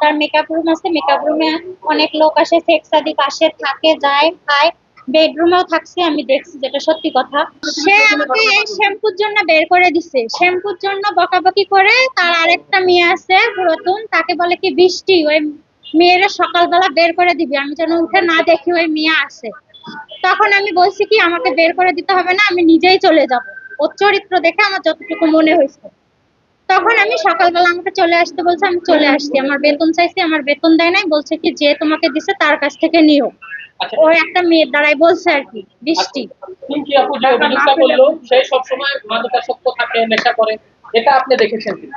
তার makeup room আছে, makeup রুমে অনেক লোক আসে, সেক্স আদিক আসে, থাকে, যায়, খায়। বেডরুমেও থাকছে, আমি দেখছি, যেটা সত্যি কথা। সে আমাকে এই শ্যাম্পুর জন্য বের করে দিছে, শ্যাম্পুর জন্য বকাবকি করে। তার আরেকটা মেয়ে আছে পুরাতন, তাকে বলে কি বৃষ্টি, ওই মেয়েরা সকালবেলা বের করে দিবি, আমি যেন উঠে না দেখি ওই মেয়ে আসে। তখন আমি বলছি কি আমাকে বের করে দিতে হবে না, আমি নিজেই চলে যাব। ওর চরিত্র দেখে আমার যতটুকু মনে হয়েছে, তখন আমি সকালবেলা আমাকে চলে আসতে বলছে, আমি চলে আসছি। আমার বেতন চাইছি, আমার বেতন দেয় নাই, বলছে কি যে তোমাকে দিছে তার কাছ থেকে নিও। আচ্ছা, ও একটা মেয়ের দ্বারাই বলছে আর কি, বৃষ্টি। পিঙ্কি আপু যে অভিযোগটা করলো, সে সবসময় মাদকাসক্ত থাকে, নেশা করে, এটা আপনি দেখেছেন কিনা?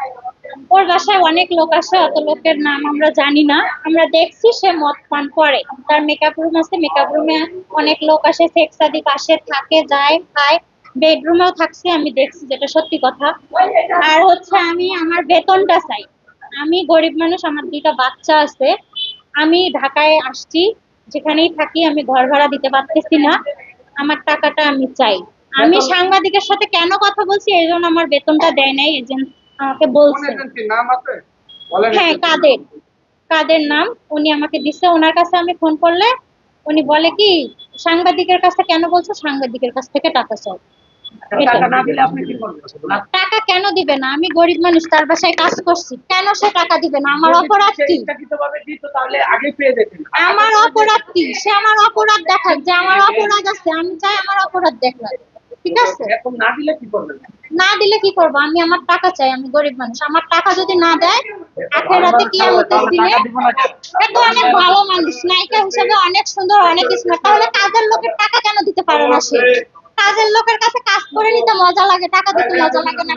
ওর বাসায় অনেক লোক আসে, অত লোকের নাম আমরা জানি না। আমরা দেখছি সে মদ পান করে। তার মেকআপ রুম আছে, মেকআপ রুমে অনেক লোক আসে, সেক্স আদিক আসে, থাকে, যায়, খায়। বেডরুমেও থাকছে, আমি দেখছি, যেটা সত্যি কথা। আর হচ্ছে আমি আমার বেতনটা চাই। আমি গরিব মানুষ, আমার দুইটা বাচ্চা আছে। আমি ঢাকায় আসছি, যেখানেই থাকি আমি ঘর ভাড়া দিতে পারতেছি না। আমার টাকাটা আমি চাই। আমি সাংবাদিকের সাথে কেন কথা বলছি, এই জন্য আমার বেতনটা দেয় নাই, এজেন্ট আমাকে বলছে। হ্যাঁ, কাদের, কাদের নাম, উনি আমাকে দিচ্ছে। ওনার কাছে আমি ফোন করলে উনি বলে কি সাংবাদিকের কাছে কেন বলছো, সাংবাদিকের কাছ থেকে টাকা চাও। এটা টাকা না দিলে আপনি কি করবেন? টাকা কেন দিবে না? আমি গরিব মানুষ, তার বাসায় কাজ করছি, কেন সে টাকা দিবে না? আমার অপরাধ কি? ইচ্ছাকৃতভাবে দিত তাহলে আগে পেয়ে যেতেন। আমার অপরাধ কি? সে আমার অপরাধ দেখাক, যে আমার অপরাধ আছে, আমি চাই আমার অপরাধ দেখাক। ঠিক আছে, এখন না দিলে কি করবেন? না দিলে কি করবো? আমি আমার টাকা চাই, আমি গরিব মানুষ। আমার টাকা যদি না দেয়, আখেরাতে কিয়ামতের দিনে, সে তো অনেক ভালো মানুষ, নায়িকা হিসেবে অনেক সুন্দর, অনেক স্মার্ট, তাহলে কাজের লোকের টাকা কেন দিতে পারে না সে? কাজের লোকের কাছে কাজ করে নিতে মজা লাগে, টাকা দিতে মজা লাগে না?